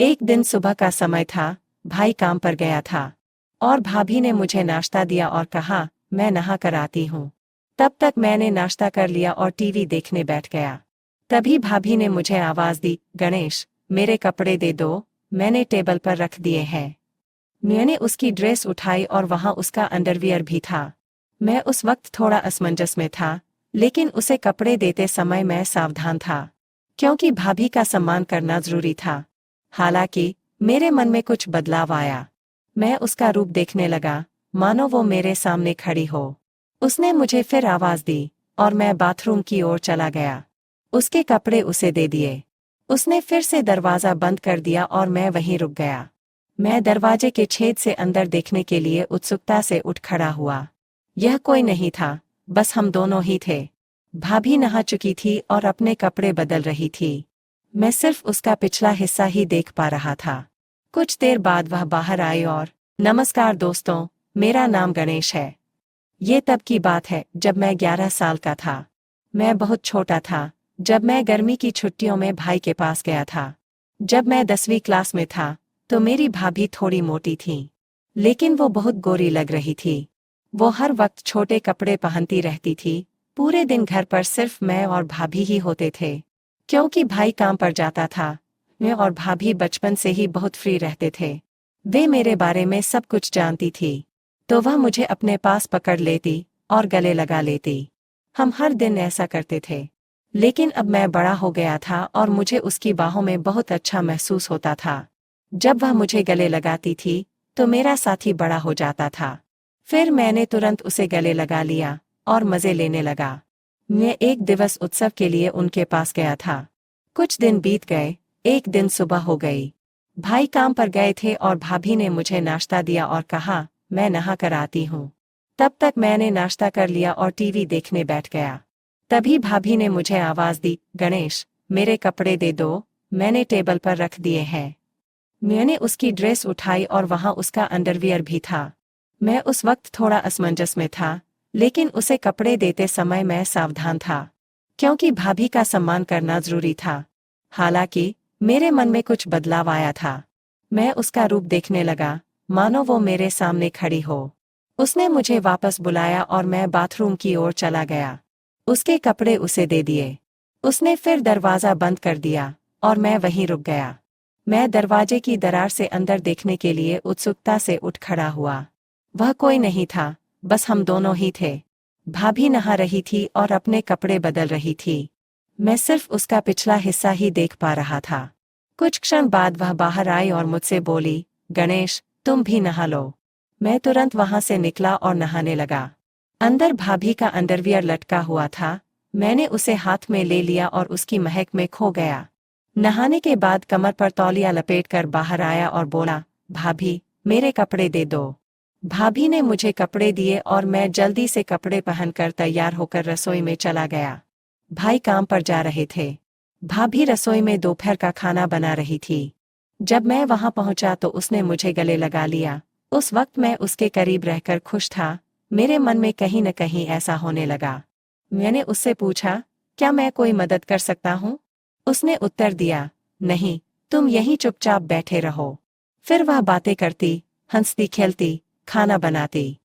एक दिन सुबह का समय था। भाई काम पर गया था और भाभी ने मुझे नाश्ता दिया और कहा, मैं नहा कर आती हूँ। तब तक मैंने नाश्ता कर लिया और टीवी देखने बैठ गया। तभी भाभी ने मुझे आवाज दी, गणेश, मेरे कपड़े दे दो, मैंने टेबल पर रख दिए हैं। मैंने उसकी ड्रेस उठाई और वहां उसका अंडरवियर भी था। मैं उस वक्त थोड़ा असमंजस में था, लेकिन उसे कपड़े देते समय मैं सावधान था, क्योंकि भाभी का सम्मान करना जरूरी था। हालांकि मेरे मन में कुछ बदलाव आया। मैं उसका रूप देखने लगा, मानो वो मेरे सामने खड़ी हो। उसने मुझे फिर आवाज दी और मैं बाथरूम की ओर चला गया। उसके कपड़े उसे दे दिए। उसने फिर से दरवाजा बंद कर दिया और मैं वहीं रुक गया। मैं दरवाजे के छेद से अंदर देखने के लिए उत्सुकता से उठ खड़ा हुआ। यह कोई नहीं था, बस हम दोनों ही थे। भाभी नहा चुकी थी और अपने कपड़े बदल रही थी। मैं सिर्फ उसका पिछला हिस्सा ही देख पा रहा था। कुछ देर बाद वह बाहर आई और, नमस्कार दोस्तों, मेरा नाम गणेश है। ये तब की बात है जब मैं 11 साल का था। मैं बहुत छोटा था जब मैं गर्मी की छुट्टियों में भाई के पास गया था। जब मैं 10वीं क्लास में था तो मेरी भाभी थोड़ी मोटी थी, लेकिन वो बहुत गोरी लग रही थी। वो हर वक्त छोटे कपड़े पहनती रहती थी। पूरे दिन घर पर सिर्फ मैं और भाभी ही होते थे, क्योंकि भाई काम पर जाता था। मैं और भाभी बचपन से ही बहुत फ्री रहते थे। वे मेरे बारे में सब कुछ जानती थी, तो वह मुझे अपने पास पकड़ लेती और गले लगा लेती। हम हर दिन ऐसा करते थे। लेकिन अब मैं बड़ा हो गया था और मुझे उसकी बाहों में बहुत अच्छा महसूस होता था। जब वह मुझे गले लगाती थी तो मेरा साथी बड़ा हो जाता था। फिर मैंने तुरंत उसे गले लगा लिया और मजे लेने लगा। मैं एक दिवस उत्सव के लिए उनके पास गया था। कुछ दिन बीत गए। एक दिन सुबह हो गई। भाई काम पर गए थे और भाभी ने मुझे नाश्ता दिया और कहा, मैं नहा कर आती हूँ। तब तक मैंने नाश्ता कर लिया और टीवी देखने बैठ गया। तभी भाभी ने मुझे आवाज दी, गणेश, मेरे कपड़े दे दो, मैंने टेबल पर रख दिए हैं। मैंने उसकी ड्रेस उठाई और वहां उसका अंडरवियर भी था। मैं उस वक्त थोड़ा असमंजस में था, लेकिन उसे कपड़े देते समय मैं सावधान था, क्योंकि भाभी का सम्मान करना जरूरी था। हालांकि मेरे मन में कुछ बदलाव आया था। मैं उसका रूप देखने लगा, मानो वो मेरे सामने खड़ी हो। उसने मुझे वापस बुलाया और मैं बाथरूम की ओर चला गया। उसके कपड़े उसे दे दिए। उसने फिर दरवाजा बंद कर दिया और मैं वहीं रुक गया। मैं दरवाजे की दरार से अंदर देखने के लिए उत्सुकता से उठ खड़ा हुआ। वह कोई नहीं था, बस हम दोनों ही थे। भाभी नहा रही थी और अपने कपड़े बदल रही थी। मैं सिर्फ उसका पिछला हिस्सा ही देख पा रहा था। कुछ क्षण बाद वह बाहर आई और मुझसे बोली, गणेश, तुम भी नहा लो। मैं तुरंत वहां से निकला और नहाने लगा। अंदर भाभी का अंडरवियर लटका हुआ था। मैंने उसे हाथ में ले लिया और उसकी महक में खो गया। नहाने के बाद कमर पर तौलिया लपेटकर बाहर आया और बोला, भाभी, मेरे कपड़े दे दो। भाभी ने मुझे कपड़े दिए और मैं जल्दी से कपड़े पहनकर तैयार होकर रसोई में चला गया। भाई काम पर जा रहे थे। भाभी रसोई में दोपहर का खाना बना रही थी। जब मैं वहां पहुंचा तो उसने मुझे गले लगा लिया। उस वक्त मैं उसके करीब रहकर खुश था। मेरे मन में कहीं न कहीं ऐसा होने लगा। मैंने उससे पूछा, क्या मैं कोई मदद कर सकता हूँ? उसने उत्तर दिया, नहीं, तुम यहीं चुपचाप बैठे रहो। फिर वह बातें करती, हंसती खेलती, खाना बनाती।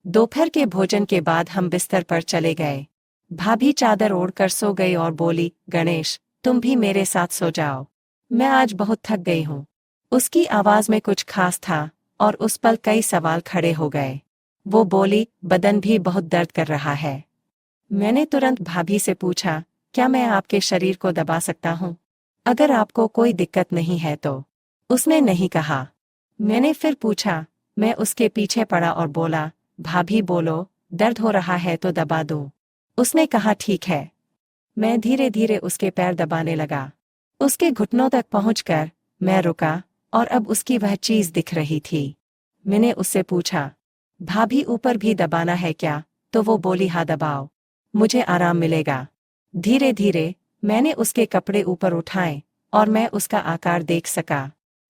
दोपहर के भोजन के बाद हम बिस्तर पर चले गए। भाभी चादर ओढ़कर सो गई और बोली, गणेश, तुम भी मेरे साथ सो जाओ। मैं आज बहुत थक गई हूँ। उसकी आवाज में कुछ खास था और उस पल कई सवाल खड़े हो गए। वो बोली, बदन भी बहुत दर्द कर रहा है। मैंने तुरंत भाभी से पूछा, क्या मैं आपके शरीर को दबा सकता हूँ? अगर आपको कोई दिक्कत नहीं है तो। उसने नहीं कहा। मैंने फिर पूछा। मैं उसके पीछे पड़ा और बोला, भाभी बोलो, दर्द हो रहा है तो दबा दूं। उसने कहा, ठीक है। मैं धीरे धीरे उसके पैर दबाने लगा। उसके घुटनों तक पहुंचकर मैं रुका और अब उसकी वह चीज दिख रही थी। मैंने उससे पूछा, भाभी ऊपर भी दबाना है क्या? तो वो बोली, हाँ दबाओ, मुझे आराम मिलेगा। धीरे धीरे मैंने उसके कपड़े ऊपर उठाए और मैं उसका आकार देख सका।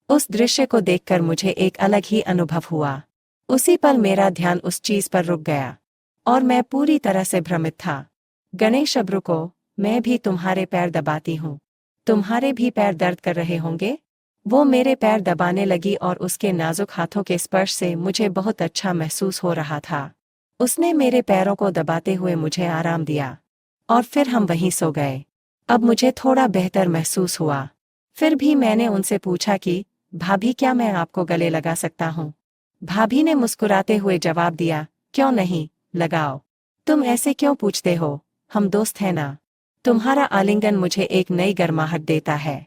उस दृश्य को देखकर मुझे एक अलग ही अनुभव हुआ। उसी पल मेरा ध्यान उस चीज पर रुक गया और मैं पूरी तरह से भ्रमित था। गणेश, अब रुको, मैं भी तुम्हारे पैर दबाती हूँ। तुम्हारे भी पैर दर्द कर रहे होंगे? वो मेरे पैर दबाने लगी और उसके नाजुक हाथों के स्पर्श से मुझे बहुत अच्छा महसूस हो रहा था। उसने मेरे पैरों को दबाते हुए मुझे आराम दिया और फिर हम वहीं सो गए। अब मुझे थोड़ा बेहतर महसूस हुआ। फिर भी मैंने उनसे पूछा कि भाभी, क्या मैं आपको गले लगा सकता हूँ? भाभी ने मुस्कुराते हुए जवाब दिया, क्यों नहीं, लगाओ। तुम ऐसे क्यों पूछते हो, हम दोस्त हैं ना। तुम्हारा आलिंगन मुझे एक नई गर्माहट देता है।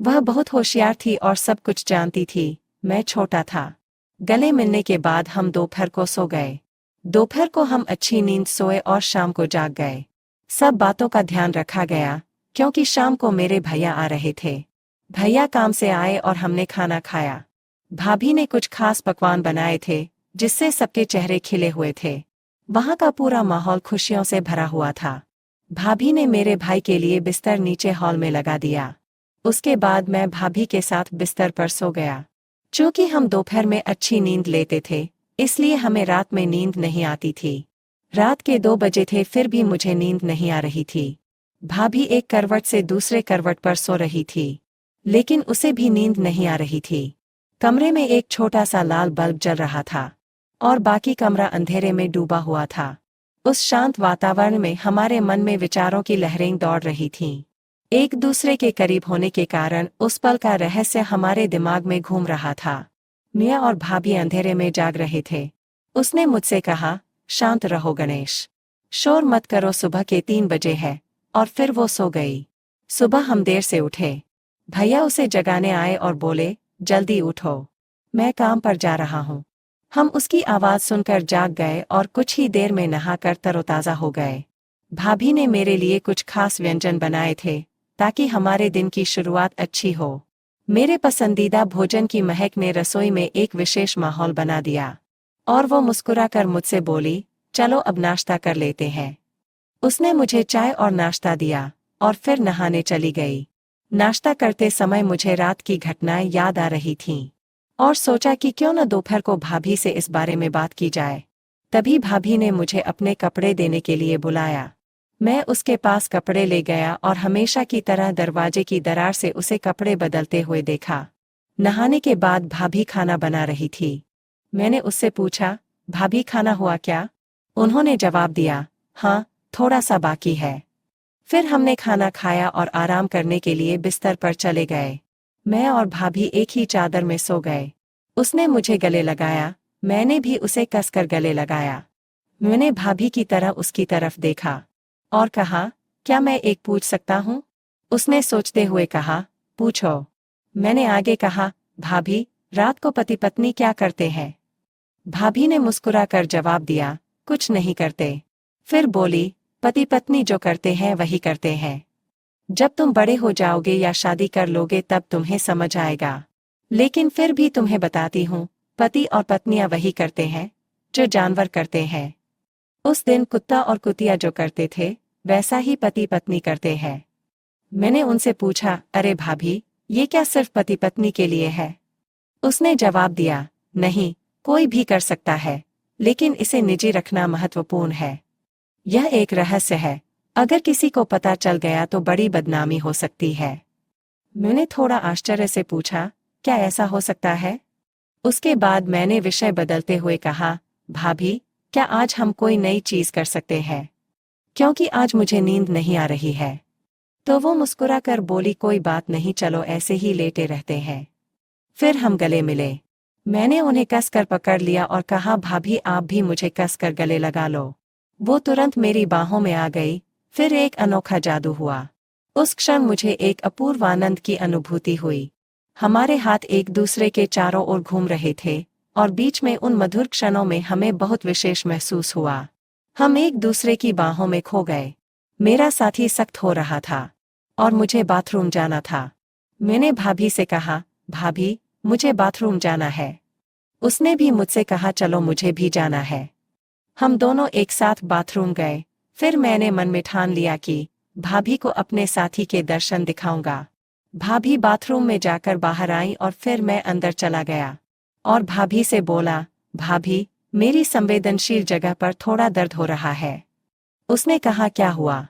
वह बहुत होशियार थी और सब कुछ जानती थी। मैं छोटा था। गले मिलने के बाद हम दोपहर को सो गए। दोपहर को हम अच्छी नींद सोए और शाम को जाग गए। सब बातों का ध्यान रखा गया, क्योंकि शाम को मेरे भैया आ रहे थे। भैया काम से आए और हमने खाना खाया। भाभी ने कुछ खास पकवान बनाए थे, जिससे सबके चेहरे खिले हुए थे। वहाँ का पूरा माहौल खुशियों से भरा हुआ था। भाभी ने मेरे भाई के लिए बिस्तर नीचे हॉल में लगा दिया। उसके बाद मैं भाभी के साथ बिस्तर पर सो गया। चूंकि हम दोपहर में अच्छी नींद लेते थे, इसलिए हमें रात में नींद नहीं आती थी। रात के 2 बजे थे, फिर भी मुझे नींद नहीं आ रही थी। भाभी एक करवट से दूसरे करवट पर सो रही थी, लेकिन उसे भी नींद नहीं आ रही थी। कमरे में एक छोटा सा लाल बल्ब जल रहा था और बाकी कमरा अंधेरे में डूबा हुआ था। उस शांत वातावरण में हमारे मन में विचारों की लहरें दौड़ रही थीं। एक दूसरे के करीब होने के कारण उस पल का रहस्य हमारे दिमाग में घूम रहा था। मियाँ और भाभी अंधेरे में जाग रहे थे। उसने मुझसे कहा, शांत रहो गणेश, शोर मत करो, सुबह के 3 बजे है। और फिर वो सो गई। सुबह हम देर से उठे। भैया उसे जगाने आए और बोले, जल्दी उठो, मैं काम पर जा रहा हूँ। हम उसकी आवाज़ सुनकर जाग गए और कुछ ही देर में नहाकर तरोताज़ा हो गए। भाभी ने मेरे लिए कुछ खास व्यंजन बनाए थे, ताकि हमारे दिन की शुरुआत अच्छी हो। मेरे पसंदीदा भोजन की महक ने रसोई में एक विशेष माहौल बना दिया और वो मुस्कुराकर मुझसे बोली, चलो अब नाश्ता कर लेते हैं। उसने मुझे चाय और नाश्ता दिया और फिर नहाने चली गई। नाश्ता करते समय मुझे रात की घटनाएं याद आ रही थीं और सोचा कि क्यों न दोपहर को भाभी से इस बारे में बात की जाए। तभी भाभी ने मुझे अपने कपड़े देने के लिए बुलाया। मैं उसके पास कपड़े ले गया और हमेशा की तरह दरवाजे की दरार से उसे कपड़े बदलते हुए देखा। नहाने के बाद भाभी खाना बना रही थी। मैंने उससे पूछा, भाभी खाना हुआ क्या? उन्होंने जवाब दिया, हाँ, थोड़ा सा बाकी है। फिर हमने खाना खाया और आराम करने के लिए बिस्तर पर चले गए। मैं और भाभी एक ही चादर में सो गए। उसने मुझे गले लगाया, मैंने भी उसे कसकर गले लगाया। मैंने भाभी की तरह उसकी तरफ देखा और कहा, क्या मैं एक पूछ सकता हूँ? उसने सोचते हुए कहा, पूछो। मैंने आगे कहा, भाभी, रात को पति पत्नी क्या करते हैं? भाभी ने मुस्कुराकर जवाब दिया, कुछ नहीं करते। फिर बोली, पति पत्नी जो करते हैं वही करते हैं। जब तुम बड़े हो जाओगे या शादी कर लोगे तब तुम्हें समझ आएगा। लेकिन फिर भी तुम्हें बताती हूँ, पति और पत्नियां वही करते हैं जो जानवर करते हैं। उस दिन कुत्ता और कुतिया जो करते थे, वैसा ही पति पत्नी करते हैं। मैंने उनसे पूछा, अरे भाभी, ये क्या सिर्फ पति पत्नी के लिए है? उसने जवाब दिया, नहीं, कोई भी कर सकता है, लेकिन इसे निजी रखना महत्वपूर्ण है। यह एक रहस्य है, अगर किसी को पता चल गया तो बड़ी बदनामी हो सकती है। मैंने थोड़ा आश्चर्य से पूछा, क्या ऐसा हो सकता है? उसके बाद मैंने विषय बदलते हुए कहा, भाभी, क्या आज हम कोई नई चीज कर सकते हैं? क्योंकि आज मुझे नींद नहीं आ रही है। तो वो मुस्कुराकर बोली, कोई बात नहीं, चलो ऐसे ही लेटे रहते हैं। फिर हम गले मिले। मैंने उन्हें कसकर पकड़ लिया और कहा, भाभी आप भी मुझे कसकर गले लगा लो। वो तुरंत मेरी बाहों में आ गई। फिर एक अनोखा जादू हुआ। उस क्षण मुझे एक अपूर्व आनंद की अनुभूति हुई। हमारे हाथ एक दूसरे के चारों ओर घूम रहे थे और बीच में उन मधुर क्षणों में हमें बहुत विशेष महसूस हुआ। हम एक दूसरे की बाहों में खो गए। मेरा साथी सख्त हो रहा था और मुझे बाथरूम जाना था। मैंने भाभी से कहा, भाभी, मुझे बाथरूम जाना है। उसने भी मुझसे कहा, चलो मुझे भी जाना है। हम दोनों एक साथ बाथरूम गए। फिर मैंने मन में ठान लिया कि भाभी को अपने साथी के दर्शन दिखाऊंगा। भाभी बाथरूम में जाकर बाहर आई और फिर मैं अंदर चला गया और भाभी से बोला, भाभी, मेरी संवेदनशील जगह पर थोड़ा दर्द हो रहा है। उसने कहा, क्या हुआ?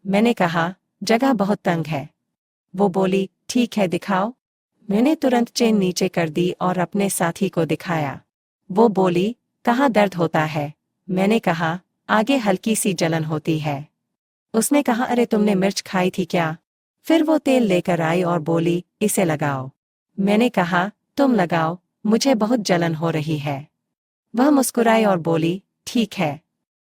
मैंने कहा, जगह बहुत तंग है। वो बोली, ठीक है, दिखाओ। मैंने तुरंत चेन नीचे कर दी और अपने साथी को दिखाया। वो बोली, कहाँ दर्द होता है? मैंने कहा, आगे हल्की सी जलन होती है। उसने कहा, अरे तुमने मिर्च खाई थी क्या? फिर वो तेल लेकर आई और बोली, इसे लगाओ। मैंने कहा, तुम लगाओ, मुझे बहुत जलन हो रही है। वह मुस्कुराई और बोली, ठीक है,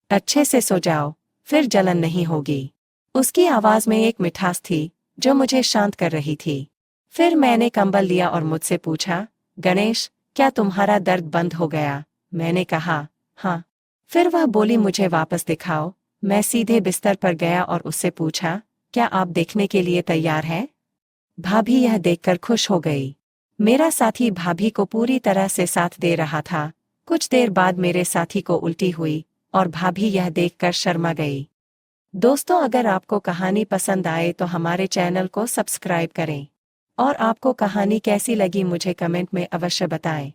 अच्छे से सो जाओ, फिर जलन नहीं होगी। उसकी आवाज में एक मिठास थी जो मुझे शांत कर रही थी। फिर मैंने कंबल लिया और मुझसे पूछा, गणेश, क्या तुम्हारा दर्द बंद हो गया? मैंने कहा, हाँ। फिर वह बोली, मुझे वापस दिखाओ। मैं सीधे बिस्तर पर गया और उससे पूछा, क्या आप देखने के लिए तैयार हैं? भाभी यह देखकर खुश हो गई। मेरा साथी भाभी को पूरी तरह से साथ दे रहा था। कुछ देर बाद मेरे साथी को उल्टी हुई और भाभी यह देखकर शर्मा गई। दोस्तों, अगर आपको कहानी पसंद आए तो हमारे चैनल को सब्सक्राइब करें और आपको कहानी कैसी लगी मुझे कमेंट में अवश्य बताएं।